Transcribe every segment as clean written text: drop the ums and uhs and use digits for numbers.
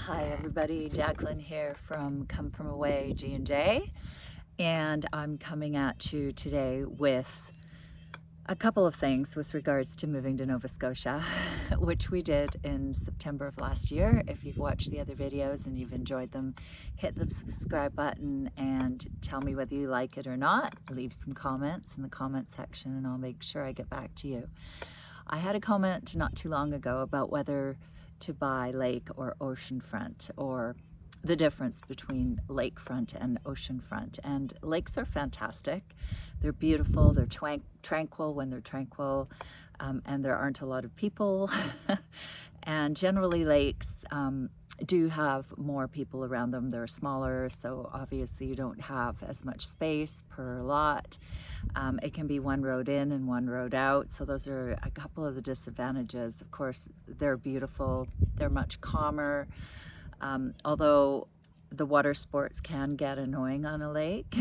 Hi everybody, Jacqueline here from Come From Away G&J, and I'm coming at you today with a couple of things with regards to moving to Nova Scotia, which we did in September of last year. If you've watched the other videos and you've enjoyed them, hit the subscribe button and tell me whether you like it or not. Leave some comments in the comment section and I'll make sure I get back to you. I had a comment not too long ago about whether to buy lake or oceanfront, or the difference between lakefront and oceanfront. And lakes are fantastic. They're beautiful, they're tranquil when they're tranquil, and there aren't a lot of people. And generally lakes do have more people around them. They're smaller, so obviously you don't have as much space per lot. It can be one road in and one road out, so those are a couple of the disadvantages. Of course, they're beautiful, they're much calmer, although the water sports can get annoying on a lake.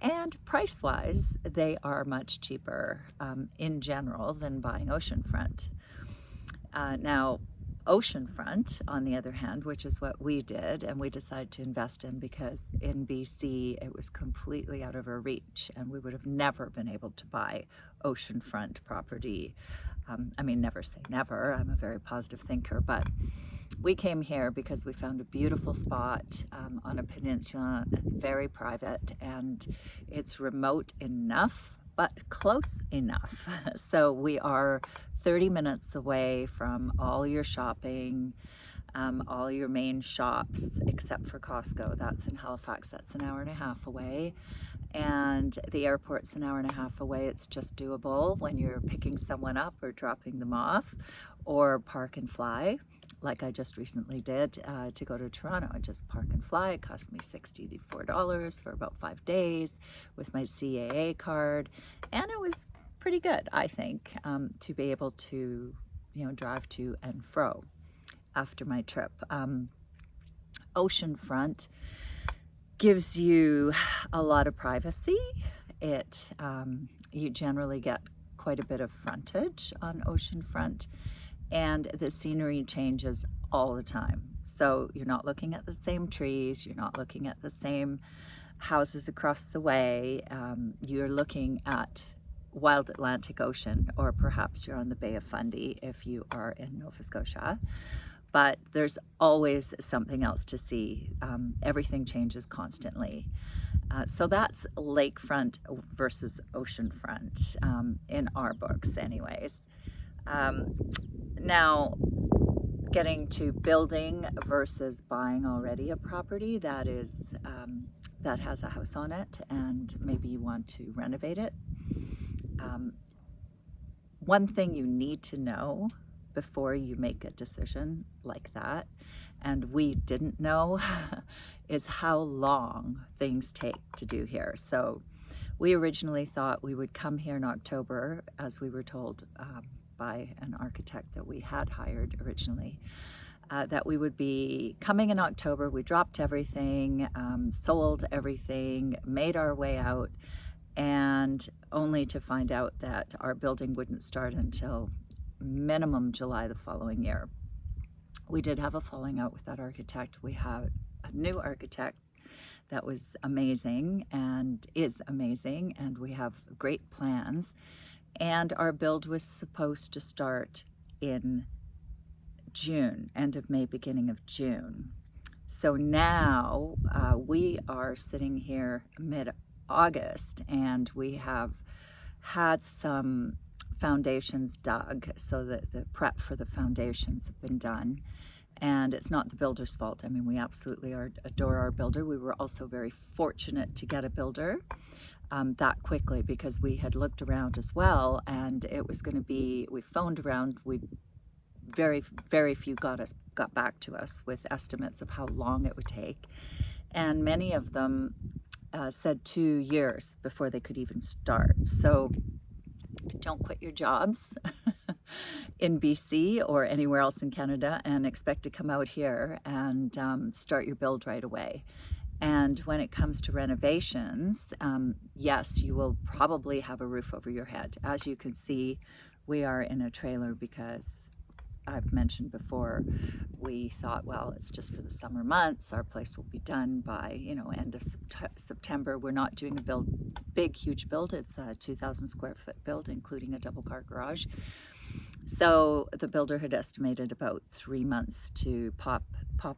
And price-wise, they are much cheaper in general than buying oceanfront. Now, oceanfront, on the other hand, which is what we did and we decided to invest in because in BC it was completely out of our reach and we would have never been able to buy oceanfront property. I mean, never say never, I'm a very positive thinker, but we came here because we found a beautiful spot on a peninsula, very private, and it's remote enough but close enough. So we are 30 minutes away from all your shopping, all your main shops, except for Costco. That's in Halifax, that's an hour and a half away. And the airport's an hour and a half away. It's just doable when you're picking someone up or dropping them off, or park and fly, like I just recently did to go to Toronto. I just park and fly. It cost me $64 for about 5 days with my CAA card, and it was pretty good, I think, to be able to, drive to and fro after my trip. Oceanfront gives you a lot of privacy. You generally get quite a bit of frontage on oceanfront, and the scenery changes all the time. So you're not looking at the same trees, you're not looking at the same houses across the way. You're looking at wild Atlantic Ocean, or perhaps you're on the Bay of Fundy if you are in Nova Scotia. But there's always something else to see. Everything changes constantly. So that's lakefront versus oceanfront in our books anyways. Now, getting to building versus buying already a property that has a house on it and maybe you want to renovate it. One thing you need to know before you make a decision like that, and we didn't know, is how long things take to do here. So we originally thought we would come here in October, as we were told by an architect that we had hired originally, that we would be coming in October. We dropped everything, sold everything, made our way out, and only to find out that our building wouldn't start until minimum July the following year. We did have a falling out with that architect. We had a new architect that was amazing and is amazing, and we have great plans. And our build was supposed to start in June, end of May, beginning of June. So now we are sitting here mid-August, and we have had some foundations dug, so that the prep for the foundations have been done. And it's not the builder's fault. I mean, we absolutely adore our builder. We were also very fortunate to get a builder that quickly, because we had looked around as well, and it was going to be, we phoned around, very few got back to us with estimates of how long it would take, and many of them said 2 years before they could even start. So don't quit your jobs in BC or anywhere else in Canada and expect to come out here and start your build right away. And when it comes to renovations, yes, you will probably have a roof over your head. As you can see, we are in a trailer because I've mentioned before, we thought, well, it's just for the summer months. Our place will be done by, end of September. We're not doing a big, huge build. It's a 2,000 square foot build, including a double car garage. So the builder had estimated about 3 months to pop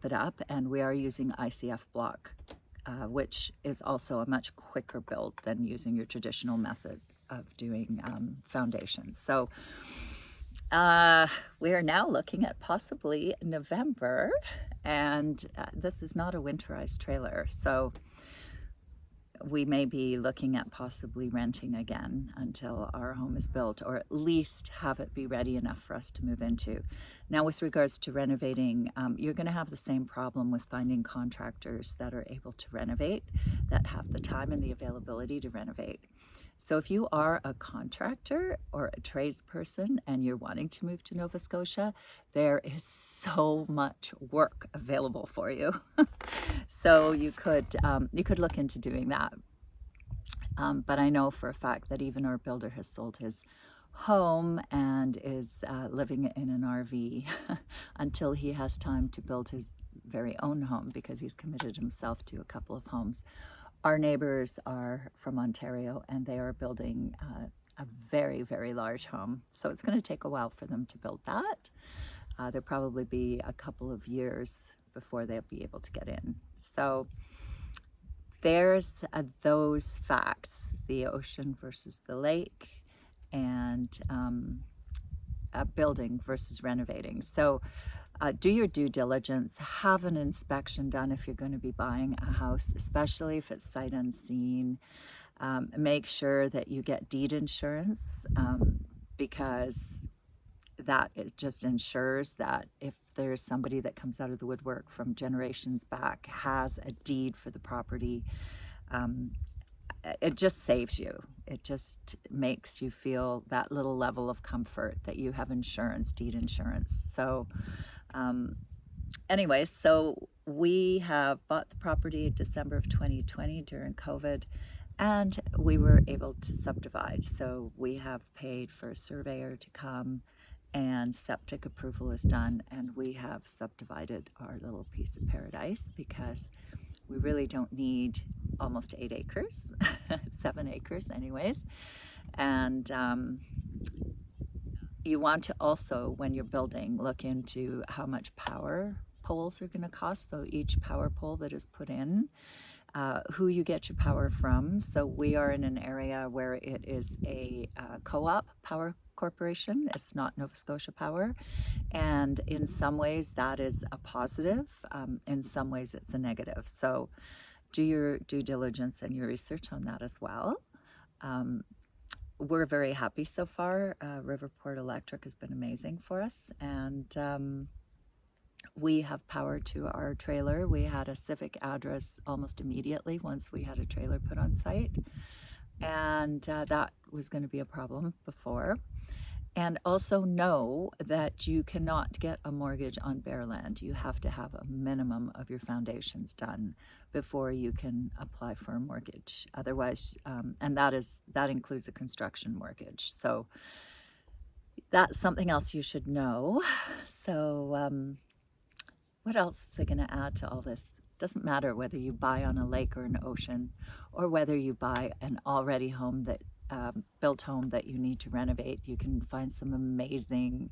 it up, and we are using ICF block, which is also a much quicker build than using your traditional method of doing foundations. So we are now looking at possibly November, and this is not a winterized trailer, so we may be looking at possibly renting again until our home is built, or at least have it be ready enough for us to move into. Now, with regards to renovating, you're going to have the same problem with finding contractors that are able to renovate, that have the time and the availability to renovate. So if you are a contractor or a tradesperson and you're wanting to move to Nova Scotia, there is so much work available for you. So you could look into doing that. But I know for a fact that even our builder has sold his home and is living in an RV until he has time to build his very own home, because he's committed himself to a couple of homes. Our neighbors are from Ontario, and they are building a very, very large home. So it's going to take a while for them to build that. There'll probably be a couple of years before they'll be able to get in. So there's those facts, the ocean versus the lake, and building versus renovating. So do your due diligence, have an inspection done if you're going to be buying a house, especially if it's sight unseen. Make sure that you get deed insurance, because that it just ensures that if there's somebody that comes out of the woodwork from generations back, has a deed for the property, it just saves you. It just makes you feel that little level of comfort that you have insurance, deed insurance. So anyways, so we have bought the property December of 2020 during COVID, and we were able to subdivide. So we have paid for a surveyor to come, and septic approval is done, and we have subdivided our little piece of paradise, because we really don't need almost 8 acres, 7 acres anyways. And you want to also, when you're building, look into how much power poles are going to cost. So each power pole that is put in, who you get your power from. So we are in an area where it is a co-op power corporation. It's not Nova Scotia Power. And in some ways that is a positive. In some ways it's a negative. So do your due diligence and your research on that as well. We're very happy so far. Riverport Electric has been amazing for us, and we have power to our trailer. We had a civic address almost immediately once we had a trailer put on site, and that was going to be a problem before. And also know that you cannot get a mortgage on bare land. You have to have a minimum of your foundations done before you can apply for a mortgage. Otherwise, and that includes a construction mortgage. So that's something else you should know. So what else is I going to add to all this? Doesn't matter whether you buy on a lake or an ocean, or whether you buy an already home that built home that you need to renovate. You can find some amazing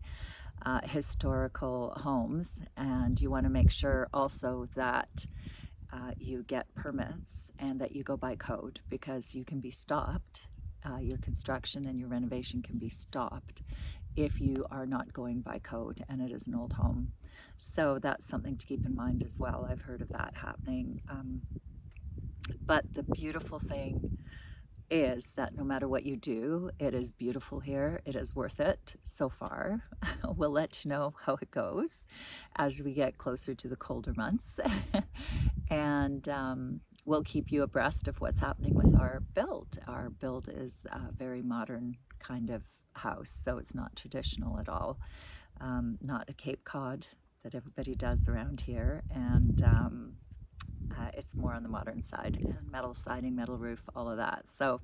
historical homes, and you want to make sure also that you get permits and that you go by code, because you can be stopped. Your construction and your renovation can be stopped if you are not going by code and it is an old home. So that's something to keep in mind as well. I've heard of that happening. But the beautiful thing is that no matter what you do, it is beautiful here. It is worth it so far. We'll let you know how it goes as we get closer to the colder months. And we'll keep you abreast of what's happening with our build. Our build is a very modern kind of house, so it's not traditional at all. Not a Cape Cod that everybody does around here. And it's more on the modern side, and metal siding, metal roof, all of that. So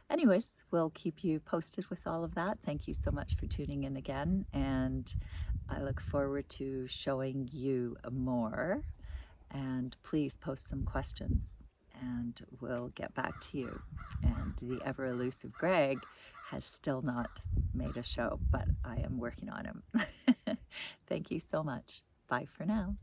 anyways, we'll keep you posted with all of that. Thank you so much for tuning in again, and I look forward to showing you more, and please post some questions and we'll get back to you. And the ever elusive Greg has still not made a show, but I am working on him. Thank you so much. Bye for now.